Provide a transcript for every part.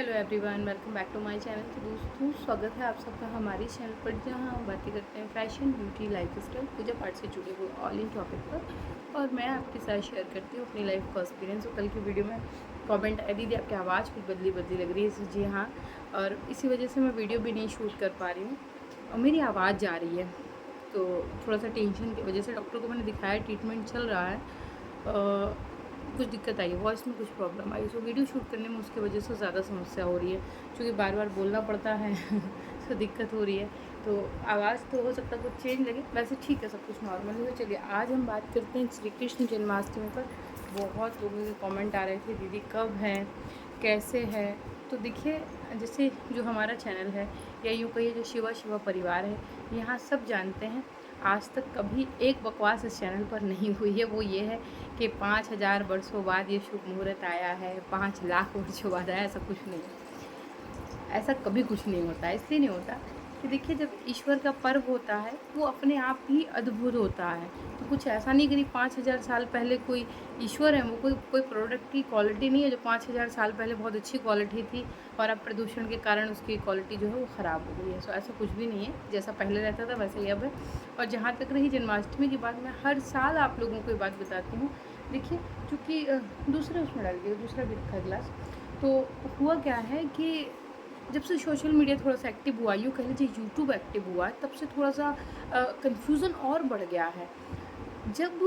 Hello everyone, welcome back to my channel. तो दोस्तों, स्वागत है आप सबका हमारे चैनल पर, जहां हम बातें करते हैं फैशन, ब्यूटी, लाइफस्टाइल, पूजा पाठ से जुड़े हुए ऑल इन टॉपिक पर। और मैं आपके साथ शेयर करती हूँ अपनी लाइफ का एक्सपीरियंस। और कल की वीडियो में कमेंट आई, दीदी आपकी आवाज़ कुछ बदली बदली लग रही है। जी हाँ, और इसी वजह से मैं वीडियो भी नहीं शूट कर पा रही हूँ और मेरी आवाज़ जा रही है। तो थोड़ा सा टेंशन की वजह से डॉक्टर को मैंने दिखाया, ट्रीटमेंट चल रहा है। कुछ दिक्कत आई है, वॉइस में कुछ प्रॉब्लम आई, सो वीडियो शूट करने में उसकी वजह से ज़्यादा समस्या हो रही है, क्योंकि बार बार बोलना पड़ता है तो दिक्कत हो रही है। तो आवाज़ तो हो सकता है कुछ चेंज लगे, वैसे ठीक है, सब कुछ नॉर्मल है। चलिए आज हम बात करते हैं श्री कृष्ण जन्माष्टमी पर। बहुत लोगों के कमेंट आ रहे थे, दीदी कब है, कैसे है। तो देखिए, जैसे जो हमारा चैनल है, या यूँ कहिए जो शिवा शिवा परिवार है, यहाँ सब जानते हैं। आज तक कभी एक बकवास इस चैनल पर नहीं हुई है। वो ये है कि 5000 वर्षों बाद ये शुभ मुहूर्त आया है, 5 लाख वर्षों बाद आया, ऐसा कुछ नहीं। ऐसा कभी कुछ नहीं होता है। इसलिए नहीं होता कि देखिए, जब ईश्वर का पर्व होता है वो अपने आप ही अद्भुत होता है। तो कुछ ऐसा नहीं कि 5000 साल पहले कोई ईश्वर है, वो कोई प्रोडक्ट की क्वालिटी नहीं है जो 5000 साल पहले बहुत अच्छी क्वालिटी थी और अब प्रदूषण के कारण उसकी क्वालिटी जो है वो ख़राब हो गई है। सो ऐसा कुछ भी नहीं है, जैसा पहले रहता था वैसे ही अब है। और जहाँ तक रही जन्माष्टमी की बात, मैं हर साल आप लोगों को ये बात बताती हूँ। देखिए, चूँकि दूसरे उसमें डाल दिया, दूसरा भी रखा गिलास। तो हुआ क्या है कि जब से सोशल मीडिया थोड़ा सा एक्टिव हुआ, यूँ कह लीजिए यूट्यूब एक्टिव हुआ, तब से थोड़ा सा कन्फ्यूज़न और बढ़ गया है। जब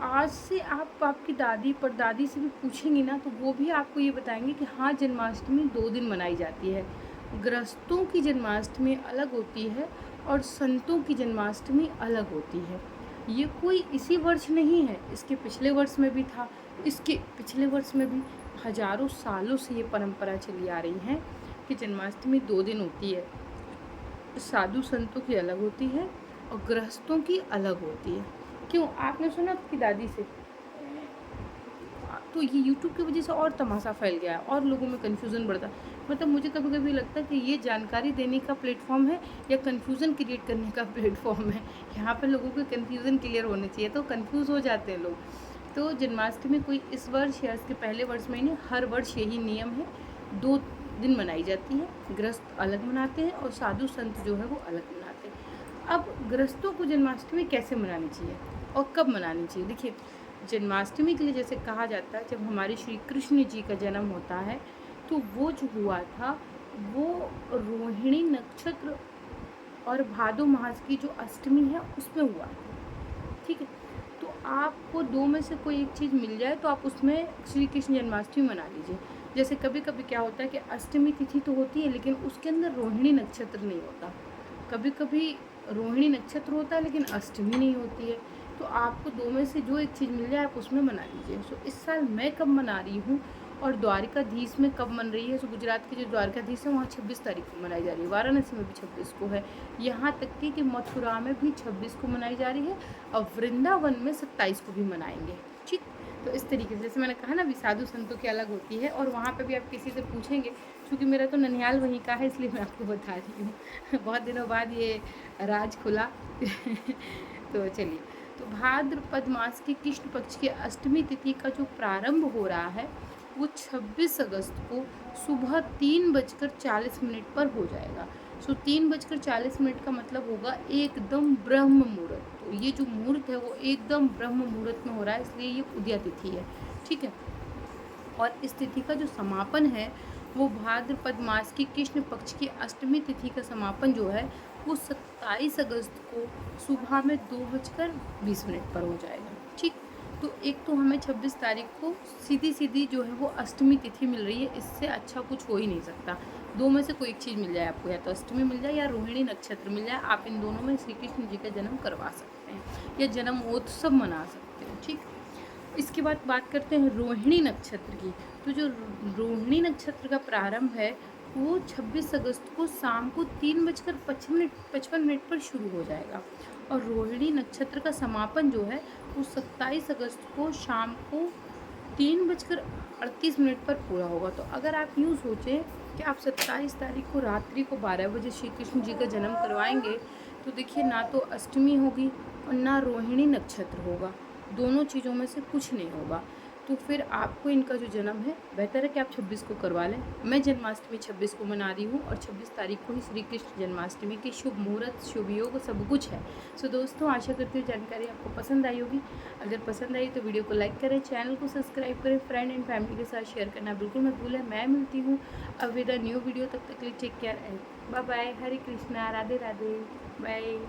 आज से आप आपकी दादी परदादी से भी पूछेंगी ना, तो वो भी आपको ये बताएंगे कि हाँ, जन्माष्टमी 2 दिन मनाई जाती है। गृहस्थों की जन्माष्टमी अलग होती है और संतों की जन्माष्टमी अलग होती है। ये कोई इसी वर्ष नहीं है, इसके पिछले वर्ष में भी था, इसके पिछले वर्ष में भी। हजारों सालों से ये परंपरा चली आ रही है कि जन्माष्टमी 2 दिन होती है। साधु संतों की अलग होती है और गृहस्थों की अलग होती है। क्यों, आपने सुना आपकी दादी से? तो ये यूट्यूब की वजह से और तमाशा फैल गया है और लोगों में कन्फ्यूज़न बढ़ता है। मतलब मुझे कभी कभी लगता है कि ये जानकारी देने का प्लेटफॉर्म है या कन्फ्यूज़न क्रिएट करने का प्लेटफॉर्म है। यहाँ पे लोगों को कन्फ्यूज़न क्लियर होने चाहिए, तो कन्फ्यूज़ हो जाते हैं लोग। तो जन्माष्टमी कोई इस वर्ष या इसके पहले वर्ष में नहीं, हर वर्ष यही नियम है। 2 दिन मनाई जाती है, गृहस्थ अलग मनाते हैं और साधु संत जो है वो अलग मनाते हैं। अब गृहस्थों को जन्माष्टमी कैसे मनानी चाहिए और कब मनानी चाहिए? देखिए, जन्माष्टमी के लिए जैसे कहा जाता है, जब हमारे श्री कृष्ण जी का जन्म होता है, तो वो जो हुआ था वो रोहिणी नक्षत्र और भादो मास की जो अष्टमी है उसमें हुआ था। ठीक है, तो आपको 2 में से कोई एक चीज़ मिल जाए तो आप उसमें श्री कृष्ण जन्माष्टमी मना लीजिए। जैसे कभी कभी क्या होता है कि अष्टमी तिथि तो होती है, लेकिन उसके अंदर रोहिणी नक्षत्र नहीं होता। कभी कभी रोहिणी नक्षत्र होता है लेकिन अष्टमी नहीं होती है। तो आपको 2 में से जो एक चीज़ मिल जाए आप उसमें मना लीजिए। सो इस साल मैं कब मना रही हूँ और द्वारिकाधीश में कब मन रही है? सो गुजरात के जो द्वारिकाधीश है वहाँ 26 तारीख को मनाई जा रही है, वाराणसी में भी 26 को है, यहाँ तक कि मथुरा में भी 26 को मनाई जा रही है और वृंदावन में 27 को भी मनाएंगे। ठीक, तो इस तरीके से जैसे मैंने कहा ना, भी साधु संतों की अलग होती है और वहाँ पे भी आप किसी से पूछेंगे, क्योंकि मेरा तो ननिहाल वहीं का है इसलिए मैं आपको बता रही हूँ बहुत दिनों बाद ये राज खुला तो चलिए, तो भाद्रपद मास के कृष्ण पक्ष की अष्टमी तिथि का जो प्रारंभ हो रहा है वो 26 अगस्त को सुबह 3:40 पर हो जाएगा। सो 3:40 का मतलब होगा एकदम ब्रह्म मुहूर्त। तो ये जो मुहूर्त है वो एकदम ब्रह्म मुहूर्त में हो रहा है, इसलिए ये उदया तिथि है। ठीक है, और इस तिथि का जो समापन है वो भाद्रपद मास की कृष्ण पक्ष की अष्टमी तिथि का समापन जो है वो 27 अगस्त को सुबह में 2:20 पर हो जाएगा। ठीक, तो एक तो हमें 26 तारीख को सीधी सीधी जो है वो अष्टमी तिथि मिल रही है, इससे अच्छा कुछ हो ही नहीं सकता। 2 में से कोई एक चीज़ मिल जाए आपको, या तो अष्टमी मिल जाए या रोहिणी नक्षत्र मिल जाए, आप इन दोनों में श्री कृष्ण जी का जन्म करवा सकते हैं या जन्मोत्सव मना सकते हैं। ठीक, इसके बाद बात करते हैं रोहिणी नक्षत्र की। तो जो रोहिणी नक्षत्र का प्रारंभ है वो 26 अगस्त को शाम को 3:55 पर शुरू हो जाएगा और रोहिणी नक्षत्र का समापन जो है वो 27 अगस्त को शाम को 3:38 पर पूरा होगा। तो अगर आप यूँ सोचें कि आप 27 तारीख को रात्रि को 12 बजे श्री कृष्ण जी का जन्म करवाएंगे, तो देखिए ना तो अष्टमी होगी और ना रोहिणी नक्षत्र होगा, दोनों चीज़ों में से कुछ नहीं होगा। तो फिर आपको इनका जो जन्म है बेहतर है कि आप 26 को करवा लें। मैं जन्माष्टमी 26 को मना रही हूँ और 26 तारीख को ही श्री कृष्ण जन्माष्टमी की शुभ मुहूर्त, शुभ योग सब कुछ है। सो दोस्तों, आशा करती हूँ जानकारी आपको पसंद आई होगी। अगर पसंद आई तो वीडियो को लाइक करें, चैनल को सब्सक्राइब करें, फ्रेंड एंड फैमिली के साथ शेयर करना बिल्कुल मत भूलें। मैं मिलती हूँ अब विद अ न्यू वीडियो, तब तक के लिए take care and bye bye. Hare Krishna, Radhe Radhe, bye.